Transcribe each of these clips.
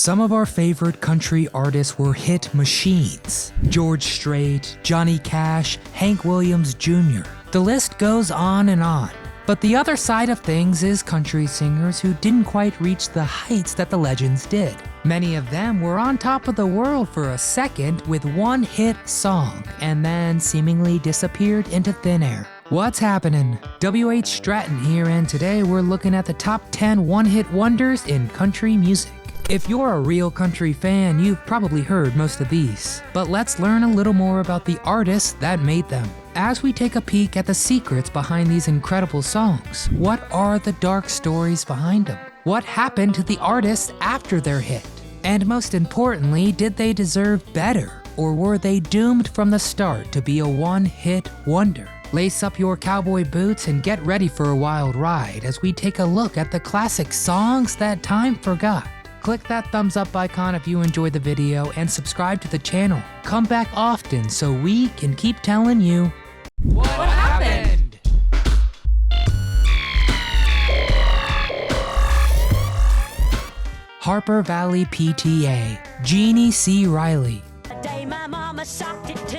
Some of our favorite country artists were hit machines. George Strait, Johnny Cash, Hank Williams Jr. The list goes on and on. But the other side of things is country singers who didn't quite reach the heights that the legends did. Many of them were on top of the world for a second with one hit song and then seemingly disappeared into thin air. What's happening? W.H. Stratton here, and today we're looking at the top 10 one-hit wonders in country music. If you're a real country fan, you've probably heard most of these, but let's learn a little more about the artists that made them. As we take a peek at the secrets behind these incredible songs, what are the dark stories behind them? What happened to the artists after their hit? And most importantly, did they deserve better, or were they doomed from the start to be a one-hit wonder? Lace up your cowboy boots and get ready for a wild ride as we take a look at the classic songs that time forgot. Click that thumbs up icon if you enjoyed the video and subscribe to the channel. Come back often so we can keep telling you what happened? Harper Valley PTA, Jeannie C. Riley. The day my mama socked it to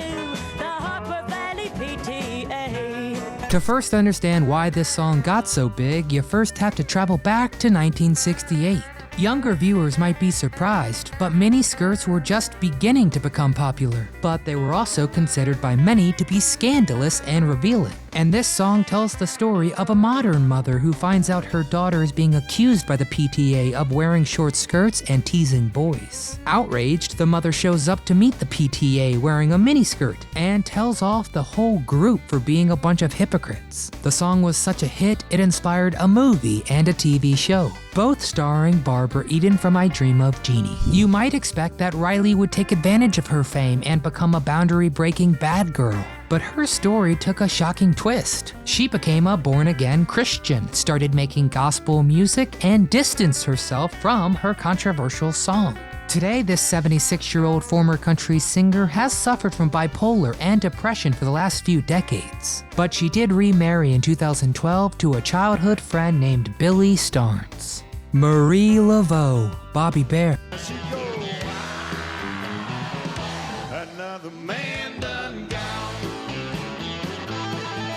the Harper Valley PTA. To first understand why this song got so big, you first have to travel back to 1968. Younger viewers might be surprised, but mini skirts were just beginning to become popular, but they were also considered by many to be scandalous and revealing. And this song tells the story of a modern mother who finds out her daughter is being accused by the PTA of wearing short skirts and teasing boys. Outraged, the mother shows up to meet the PTA wearing a miniskirt and tells off the whole group for being a bunch of hypocrites. The song was such a hit, it inspired a movie and a TV show, both starring Barbara Eden from I Dream of Jeannie. You might expect that Riley would take advantage of her fame and become a boundary-breaking bad girl. But her story took a shocking twist. She became a born-again Christian, started making gospel music, and distanced herself from her controversial song. Today, this 76-year-old former country singer has suffered from bipolar and depression for the last few decades. But she did remarry in 2012 to a childhood friend named Billy Starnes. Marie Laveau, Bobby Bare.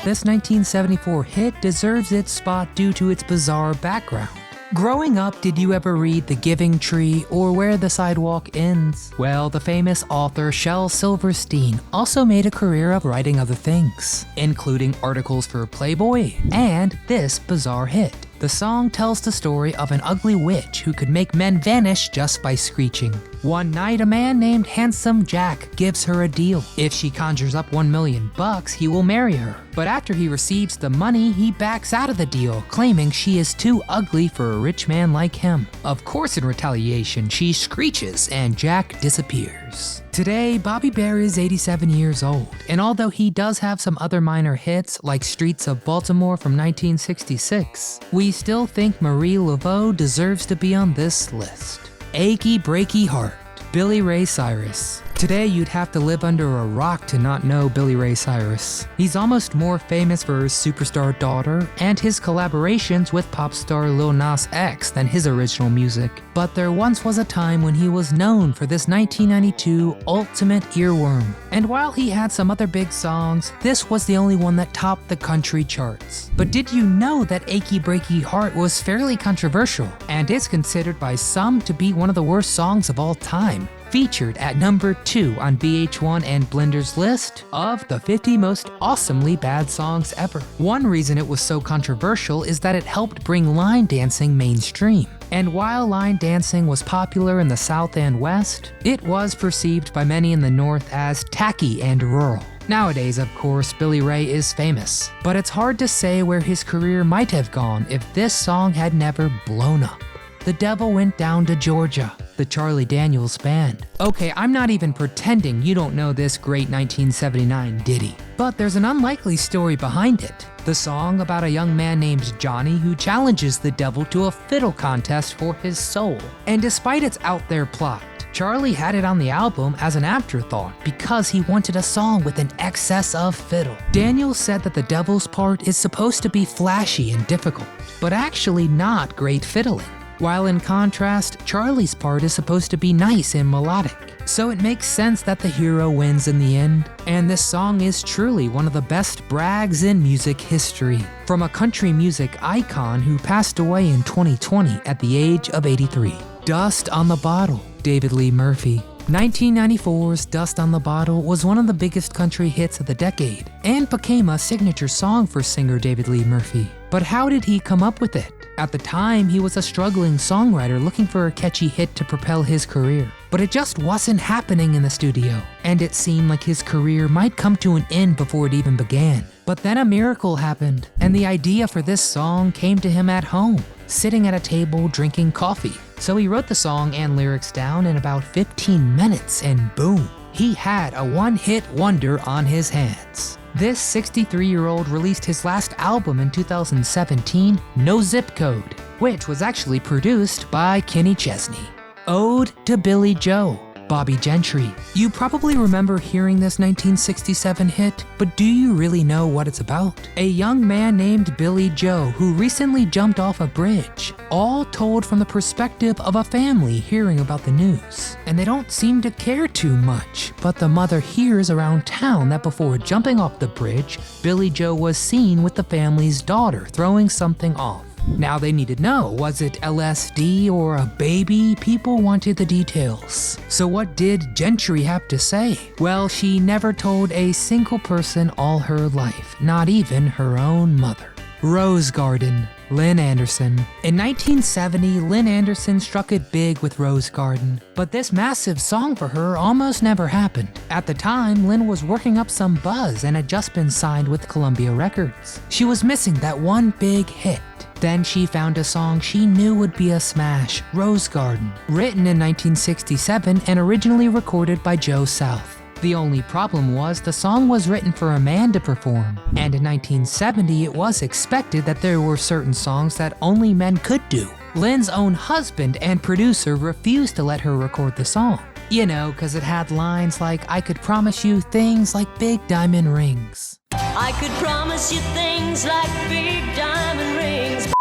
This 1974 hit deserves its spot due to its bizarre background. Growing up, did you ever read The Giving Tree or Where the Sidewalk Ends? Well, the famous author Shel Silverstein also made a career of writing other things, including articles for Playboy and this bizarre hit. The song tells the story of an ugly witch who could make men vanish just by screeching. One night, a man named Handsome Jack gives her a deal. If she conjures up $1 million, he will marry her. But after he receives the money, he backs out of the deal, claiming she is too ugly for a rich man like him. Of course, in retaliation, she screeches and Jack disappears. Today, Bobby Bare is 87 years old, and although he does have some other minor hits like Streets of Baltimore from 1966, we still think Marie Laveau deserves to be on this list. Achy Breaky Heart, Billy Ray Cyrus. Today, you'd have to live under a rock to not know Billy Ray Cyrus. He's almost more famous for his superstar daughter and his collaborations with pop star Lil Nas X than his original music. But there once was a time when he was known for this 1992 ultimate earworm. And while he had some other big songs, this was the only one that topped the country charts. But did you know that Achy Breaky Heart was fairly controversial and is considered by some to be one of the worst songs of all time? Featured at number 2 on VH1 and Blender's list of the 50 most awesomely bad songs ever. One reason it was so controversial is that it helped bring line dancing mainstream. And while line dancing was popular in the South and West, it was perceived by many in the North as tacky and rural. Nowadays, of course, Billy Ray is famous, but it's hard to say where his career might have gone if this song had never blown up. The Devil Went Down to Georgia, the Charlie Daniels Band. Okay, I'm not even pretending you don't know this great 1979 ditty, but there's an unlikely story behind it. The song about a young man named Johnny who challenges the devil to a fiddle contest for his soul. And despite its out there plot, Charlie had it on the album as an afterthought because he wanted a song with an excess of fiddle. Daniels said that the devil's part is supposed to be flashy and difficult, but actually not great fiddling. while in contrast, Charlie's part is supposed to be nice and melodic. So it makes sense that the hero wins in the end, and this song is truly one of the best brags in music history, from a country music icon who passed away in 2020 at the age of 83. Dust on the Bottle, David Lee Murphy. 1994's Dust on the Bottle was one of the biggest country hits of the decade, and became a signature song for singer David Lee Murphy. But how did he come up with it? At the time, he was a struggling songwriter looking for a catchy hit to propel his career. But it just wasn't happening in the studio, and it seemed like his career might come to an end before it even began. But then a miracle happened, and the idea for this song came to him at home, sitting at a table drinking coffee. So he wrote the song and lyrics down in about 15 minutes, and boom, he had a one-hit wonder on his hands. This 63-year-old released his last album in 2017, No Zip Code, which was actually produced by Kenny Chesney. Ode to Billy Joe, Bobby Gentry. You probably remember hearing this 1967 hit, but do you really know what it's about? A young man named Billy Joe who recently jumped off a bridge, all told from the perspective of a family hearing about the news. And they don't seem to care too much, but the mother hears around town that before jumping off the bridge, Billy Joe was seen with the family's daughter throwing something off. Now they need to know, was it LSD or a baby? People wanted the details. So what did Gentry have to say? Well, she never told a single person all her life, not even her own mother. Rose Garden, Lynn Anderson. In 1970, Lynn Anderson struck it big with Rose Garden, but this massive song for her almost never happened. At the time, Lynn was working up some buzz and had just been signed with Columbia Records. She was missing that one big hit. Then she found a song she knew would be a smash, Rose Garden, written in 1967 and originally recorded by Joe South. The only problem was the song was written for a man to perform, and in 1970 it was expected that there were certain songs that only men could do. Lynn's own husband and producer refused to let her record the song. You know, cause it had lines like, I could promise you things like big diamond rings. I could promise you things like big diamond rings.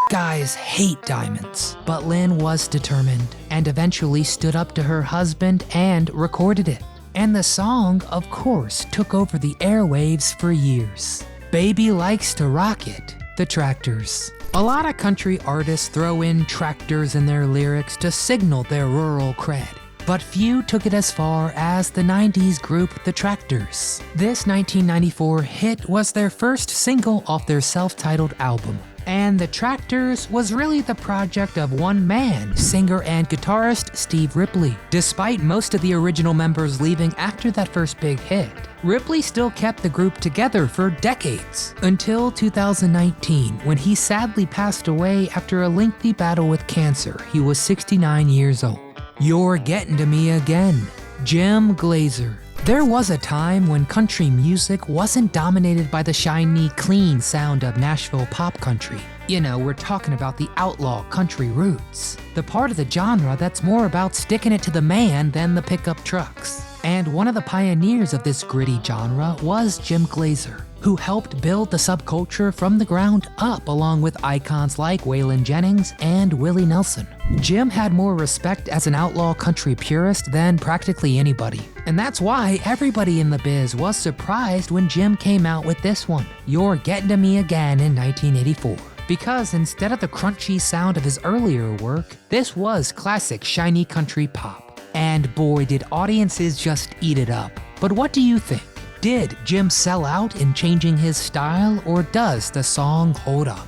Guys hate diamonds, but Lynn was determined and eventually stood up to her husband and recorded it. And the song, of course, took over the airwaves for years. Baby Likes to Rock It, the Tractors. A lot of country artists throw in tractors in their lyrics to signal their rural cred, but few took it as far as the 90s group The Tractors. This 1994 hit was their first single off their self-titled album. And The Tractors was really the project of one man, singer and guitarist Steve Ripley. Despite most of the original members leaving after that first big hit, Ripley still kept the group together for decades, until 2019, when he sadly passed away after a lengthy battle with cancer. He was 69 years old. You're Getting to Me Again, Jim Glazer. There was a time when country music wasn't dominated by the shiny, clean sound of Nashville pop country. You know, we're talking about the outlaw country roots, the part of the genre that's more about sticking it to the man than the pickup trucks. And one of the pioneers of this gritty genre was Jim Glazer, who helped build the subculture from the ground up along with icons like Waylon Jennings and Willie Nelson. Jim had more respect as an outlaw country purist than practically anybody. And that's why everybody in the biz was surprised when Jim came out with this one, You're Getting to Me Again, in 1984. Because instead of the crunchy sound of his earlier work, this was classic shiny country pop. And boy, did audiences just eat it up. But what do you think? Did Jim sell out in changing his style, or does the song hold up?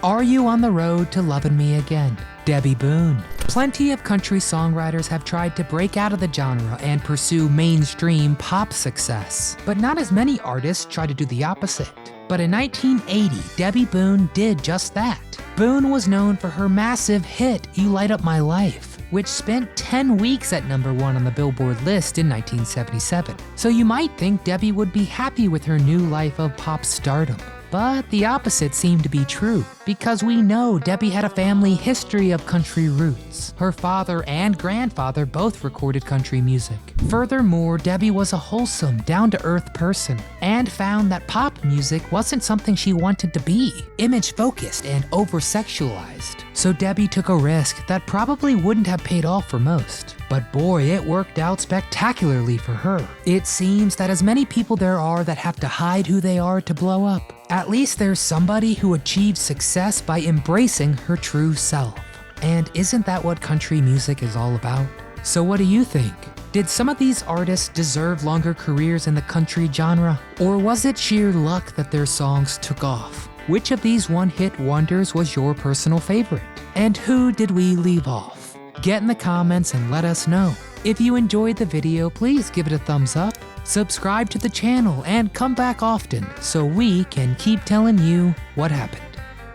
Are you on the road to loving me again? Debbie Boone. Plenty of country songwriters have tried to break out of the genre and pursue mainstream pop success, but not as many artists try to do the opposite. But in 1980, Debbie Boone did just that. Boone was known for her massive hit, You Light Up My Life, which spent 10 weeks at #1 on the Billboard list in 1977. So you might think Debbie would be happy with her new life of pop stardom. But the opposite seemed to be true, because we know Debbie had a family history of country roots. Her father and grandfather both recorded country music. Furthermore, Debbie was a wholesome, down-to-earth person, and found that pop music wasn't something she wanted to be, image-focused and over-sexualized. So Debbie took a risk that probably wouldn't have paid off for most. But boy, it worked out spectacularly for her. It seems that as many people there are that have to hide who they are to blow up, at least there's somebody who achieves success by embracing her true self. And isn't that what country music is all about? So what do you think? Did some of these artists deserve longer careers in the country genre? Or was it sheer luck that their songs took off? Which of these one-hit wonders was your personal favorite? And who did we leave off? Get in the comments and let us know. If you enjoyed the video, please give it a thumbs up, subscribe to the channel, and come back often so we can keep telling you what happened.